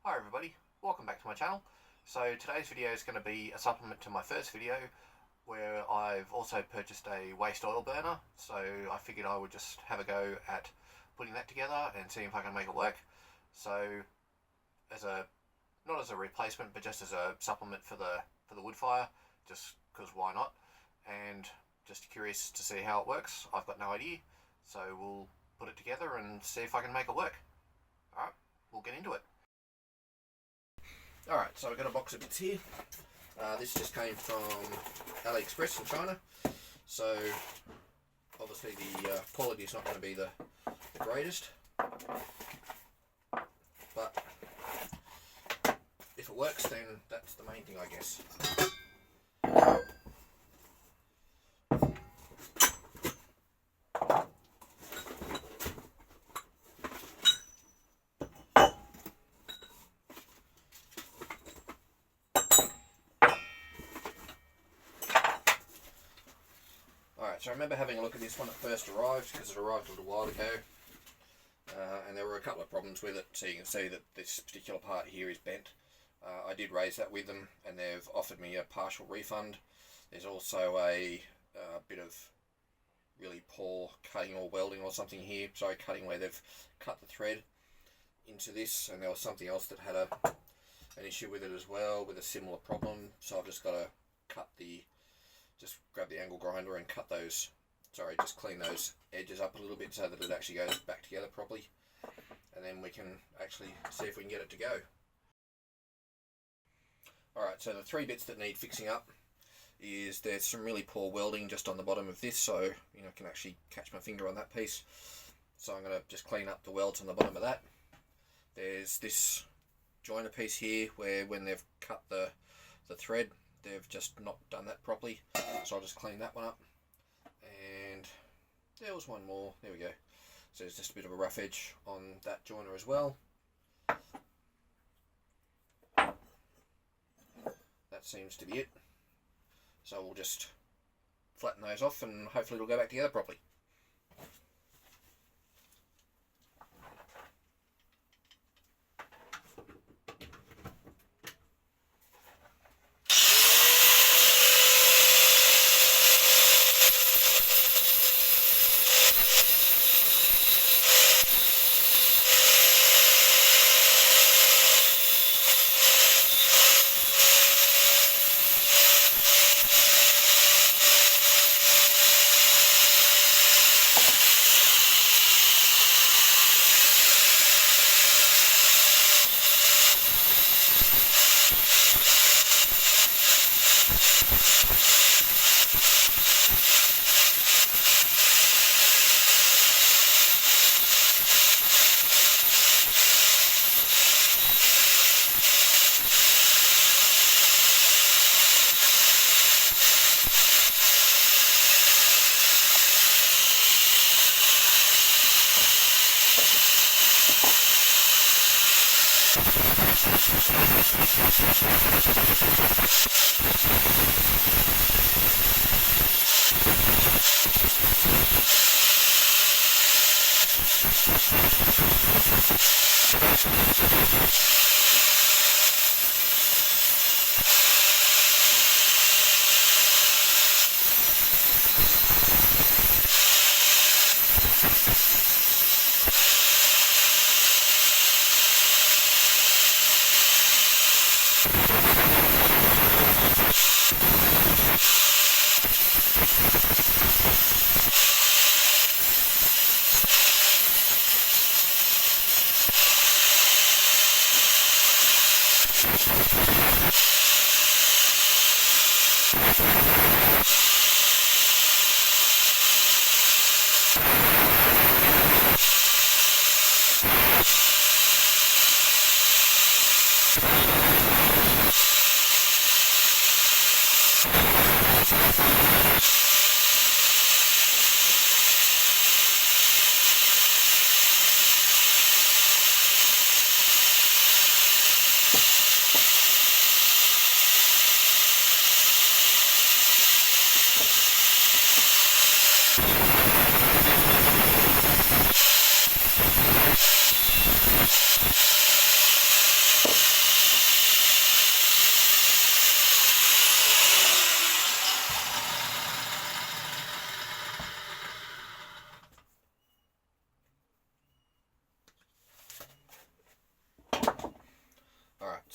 Hi everybody, welcome back to my channel. So today's video is going to be a supplement to my first video where I've also purchased a waste oil burner, so I figured I would just have a go at putting that together and seeing if I can make it work. So not as a replacement but just as a supplement for the wood fire, just because why not, and just curious to see how it works. I've got no idea, so we'll put it together and see if I can make it work. Alright, we'll get into it. Alright, so I've got a box of bits here. This just came from AliExpress in China, so obviously the quality is not going to be the greatest, but if it works then that's the main thing, I guess. So I remember having a look at this when it first arrived, because it arrived a little while ago, and there were a couple of problems with it. So you can see that this particular part here is bent. I did raise that with them and they've offered me a partial refund. There's also a bit of really poor cutting or welding or something here, sorry, cutting where they've cut the thread into this, and there was something else that had an issue with it as well, with a similar problem. So I've just got to just grab the angle grinder and cut those, just clean those edges up a little bit so that it actually goes back together properly, and then we can actually see if we can get it to go. Alright, so the three bits that need fixing up is there's some really poor welding just on the bottom of this, so I can actually catch my finger on that piece. So I'm going to just clean up the welds on the bottom of that. There's this joiner piece here where when they've cut the thread, they've just not done that properly, so I'll just clean that one up. And there was one more, there we go. So there's just a bit of a rough edge on that joiner as well. That seems to be it. So we'll just flatten those off and hopefully it'll go back together properly.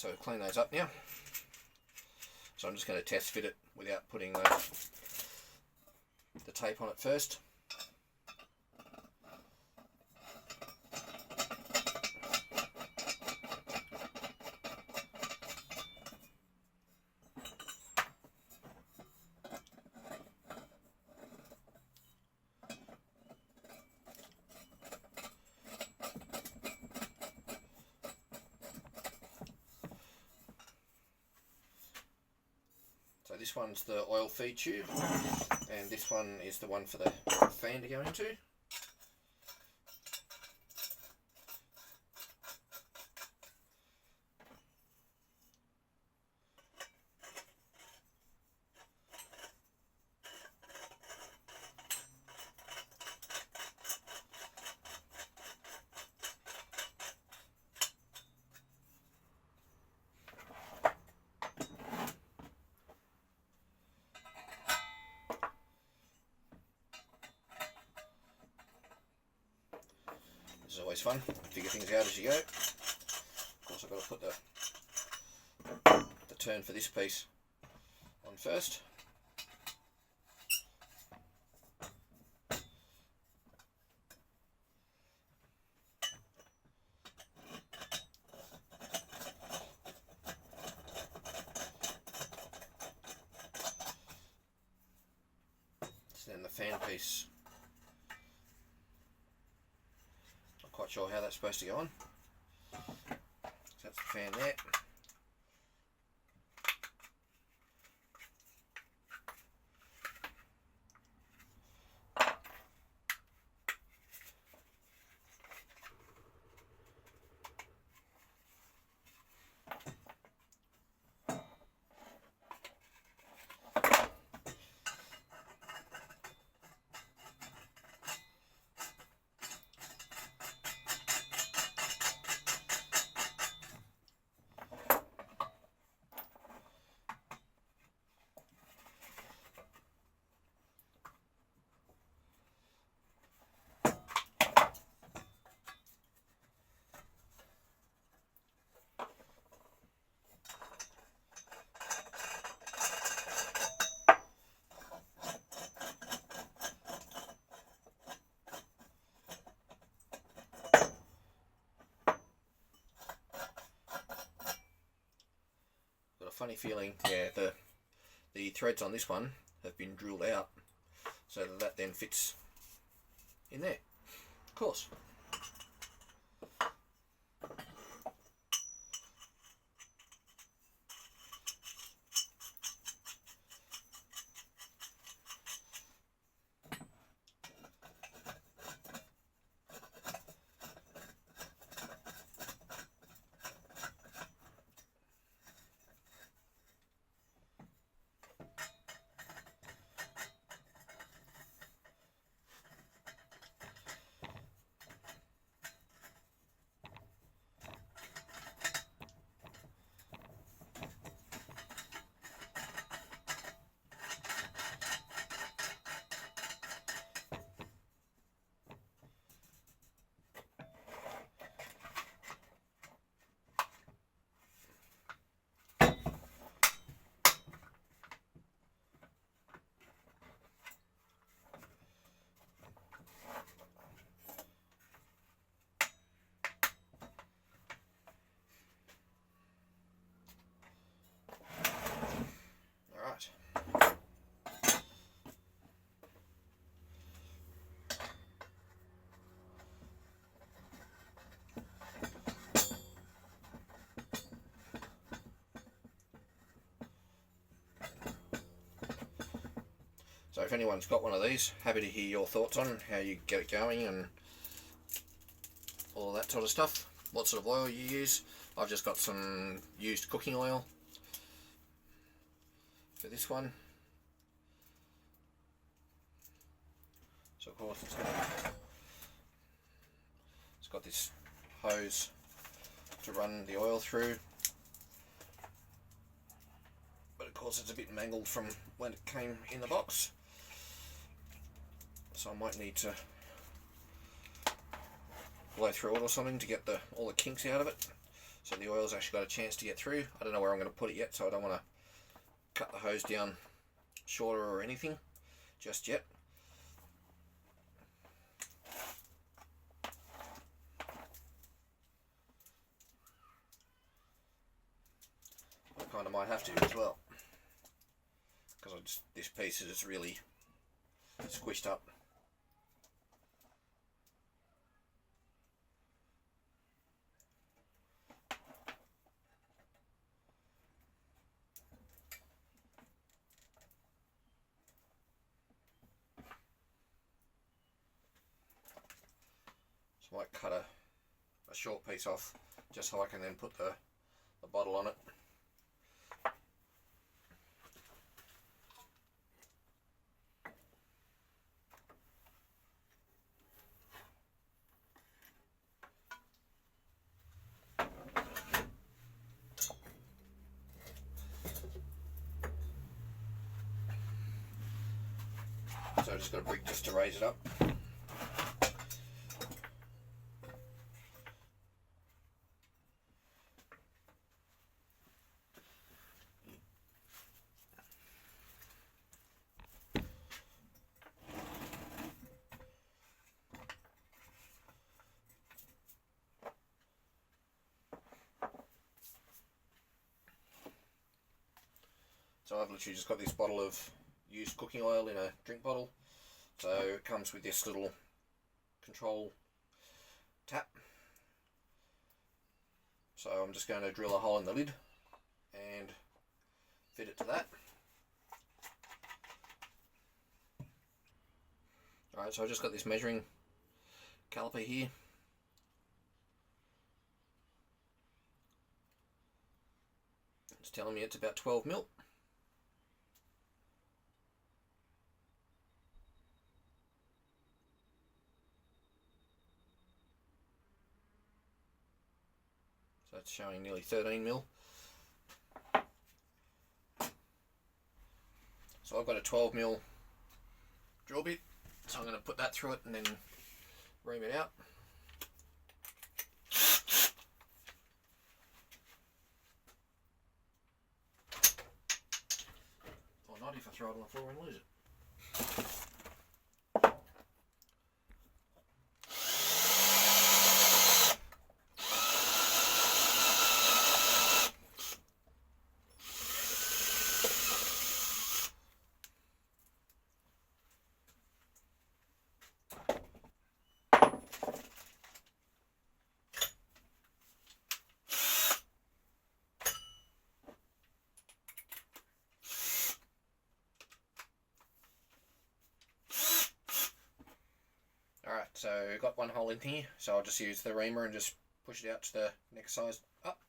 So clean those up now. So I'm just going to test fit it without putting the tape on it first. So this one's the oil feed tube, and this one is the one for the fan to go into. This is always fun, figure things out as you go. Of course I've got to put the turn for this piece on first. So then the fan piece. Quite sure how that's supposed to go on. So that's the fan there. Funny feeling, yeah, the threads on this one have been drilled out so that then fits in there, of course. So if anyone's got one of these, happy to hear your thoughts on how you get it going and all that sort of stuff. What sort of oil you use. I've just got some used cooking oil for this one. So of course it's got this hose to run the oil through. But of course it's a bit mangled from when it came in the box. So I might need to blow through it or something to get all the kinks out of it. so the oil's actually got a chance to get through. I don't know where I'm going to put it yet, so I don't want to cut the hose down shorter or anything just yet. I kind of might have to as well, because this piece is just really squished up. So I might cut a short piece off just so I can then put the bottle on it. So I just got a brick just to raise it up. So I've literally just got this bottle of used cooking oil in a drink bottle. So it comes with this little control tap. So I'm just going to drill a hole in the lid and fit it to that. Alright, so I've just got this measuring caliper here. It's telling me it's about 12 mil. So it's showing nearly 13 mil. So I've got a 12 mil drill bit, so I'm going to put that through it and then ream it out. Or not if I throw it on the floor and lose it. Alright, so I've got one hole in here, so I'll just use the reamer and just push it out to the next size up.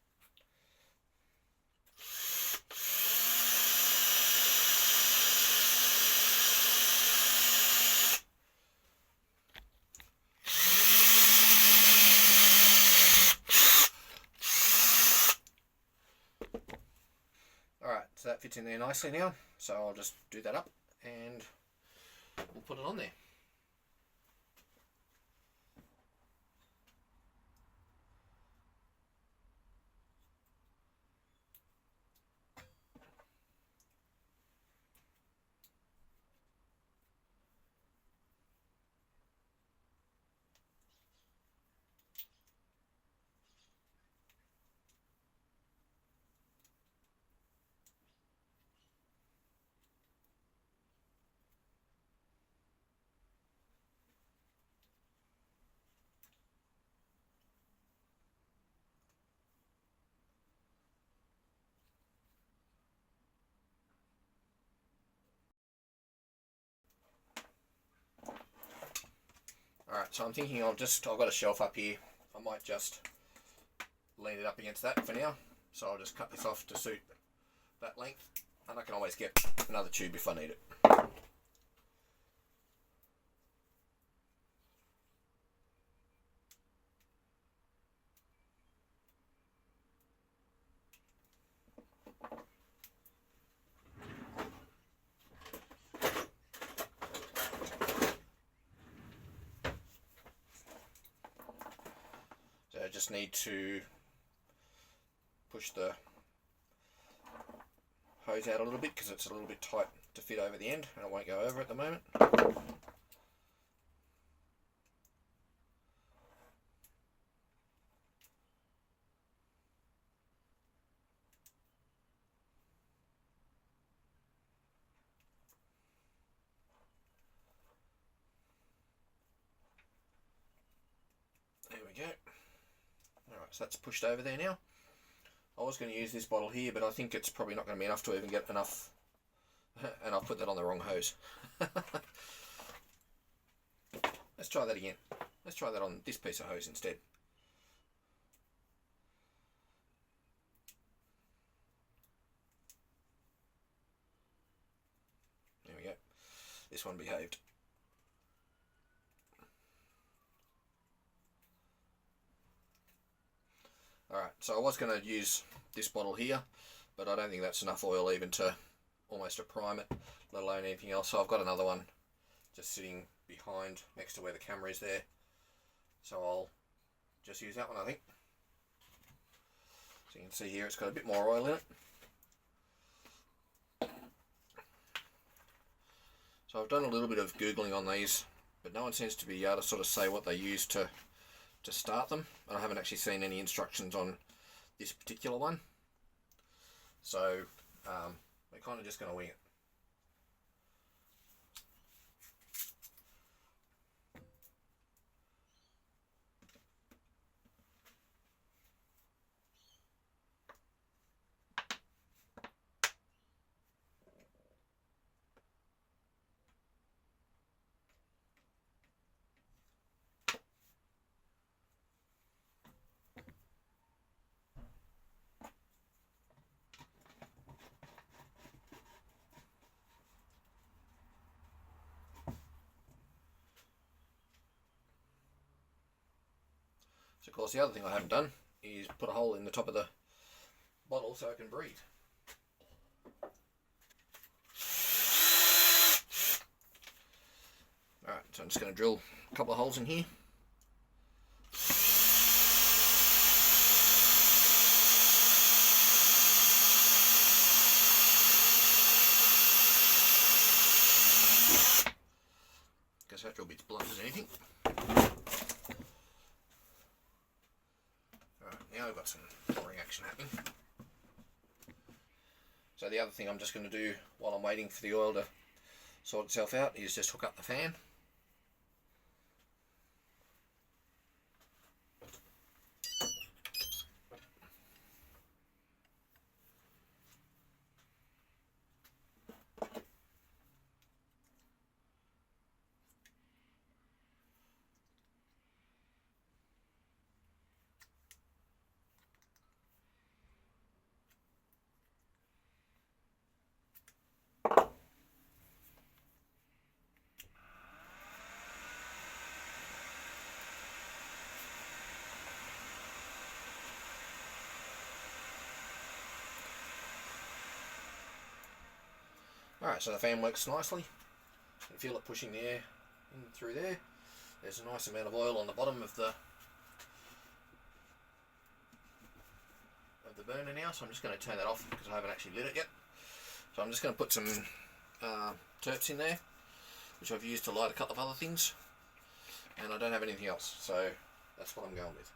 Alright, so that fits in there nicely now, so I'll just do that up and we'll put it on there. Alright, so I'm thinking I've got a shelf up here. I might just lean it up against that for now. So I'll just cut this off to suit that length. And I can always get another tube if I need it. So I just need to push the hose out a little bit because it's a little bit tight to fit over the end, and it won't go over at the moment. There we go. Alright, so that's pushed over there now. I was going to use this bottle here, but I think it's probably not going to be enough to even get enough, and I've put that on the wrong hose. Let's try that again. Let's try that on this piece of hose instead. There we go. This one behaved. Alright, so I was going to use this bottle here, but I don't think that's enough oil even to almost to prime it, let alone anything else. So I've got another one just sitting behind next to where the camera is there. So I'll just use that one, I think. So you can see here it's got a bit more oil in it. So I've done a little bit of Googling on these, but no one seems to be able to sort of say what they use to start them, and I haven't actually seen any instructions on this particular one, so we're kind of just going to wing it. So of course the other thing I haven't done is put a hole in the top of the bottle so I can breathe. Alright, so I'm just going to drill a couple of holes in here. Guess that drill bit's blunt as anything. Now we've got some pouring action happening. So the other thing I'm just going to do while I'm waiting for the oil to sort itself out is just hook up the fan. Alright, so the fan works nicely. You can feel it pushing the air in through there. There's a nice amount of oil on the bottom of the burner now, so I'm just going to turn that off because I haven't actually lit it yet. So I'm just going to put some terps in there, which I've used to light a couple of other things, and I don't have anything else, so that's what I'm going with.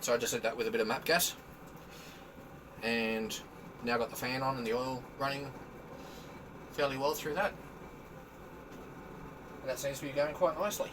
So I just did that with a bit of MAP gas, and now got the fan on and the oil running fairly well through that, and that seems to be going quite nicely.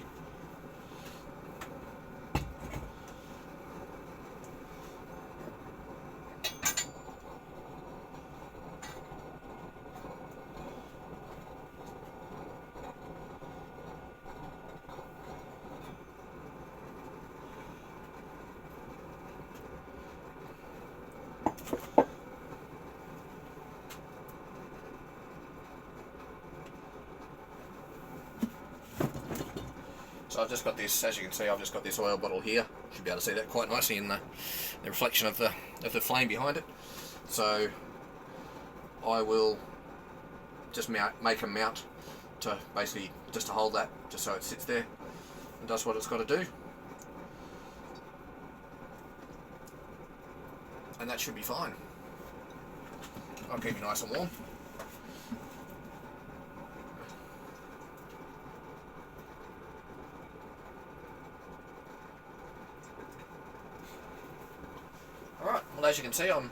So I've just got this, as you can see, I've just got this oil bottle here. You should be able to see that quite nicely in the reflection of the flame behind it. So I will just make a mount to basically just to hold that, just so it sits there and does what it's got to do. And that should be fine. I'll keep you nice and warm. Alright, well, as you can see, I'm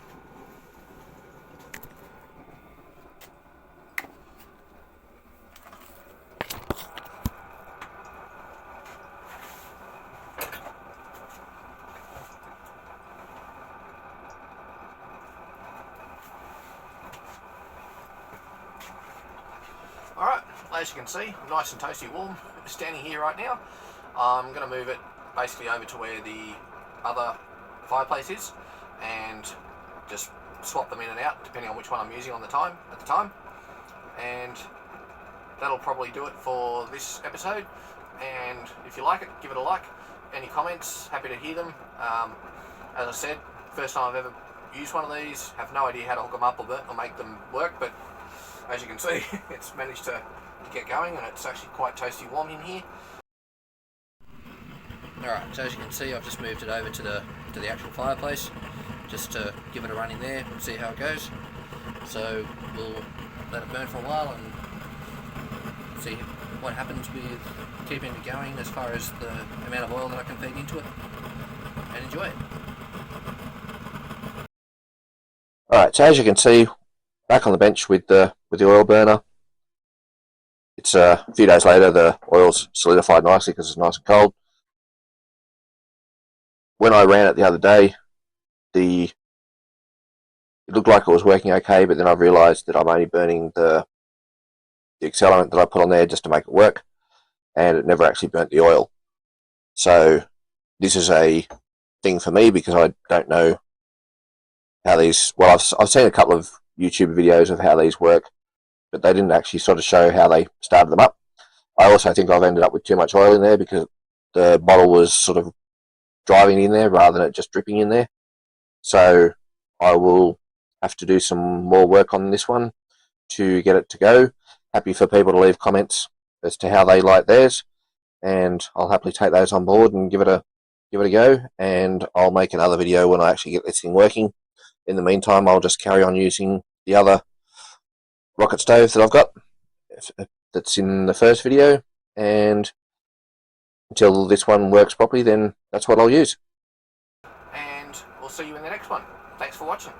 Alright, as you can see, nice and toasty warm. Standing here right now, I'm going to move it basically over to where the other fireplace is, and just swap them in and out depending on which one I'm using at the time, and that'll probably do it for this episode. And if you like it, give it a like. Any comments, happy to hear them. As I said, first time I've ever used one of these, have no idea how to hook them up or make them work, but as you can see, it's managed to get going, and it's actually quite toasty warm in here. Alright, so as you can see, I've just moved it over to the actual fireplace, just to give it a run in there and see how it goes. So we'll let it burn for a while and see what happens with keeping it going as far as the amount of oil that I can feed into it, and enjoy it. Alright, so as you can see, back on the bench with the oil burner. It's a few days later, the oil's solidified nicely because it's nice and cold. When I ran it the other day, it looked like it was working okay, but then I realised that I'm only burning the accelerant that I put on there just to make it work, and it never actually burnt the oil. So this is a thing for me because I don't know how these. Well, I've seen a couple of YouTube videos of how these work, but they didn't actually sort of show how they started them up. I also think I've ended up with too much oil in there because the bottle was sort of driving in there rather than it just dripping in there. So I will have to do some more work on this one to get it to go. Happy for people to leave comments as to how they like theirs, and I'll happily take those on board and give it a go. And I'll make another video when I actually get this thing working. In the meantime, I'll just carry on using the other rocket stove that I've got that's in the first video, and until this one works properly, then that's what I'll use. And we'll see you in the next one. Thanks for watching.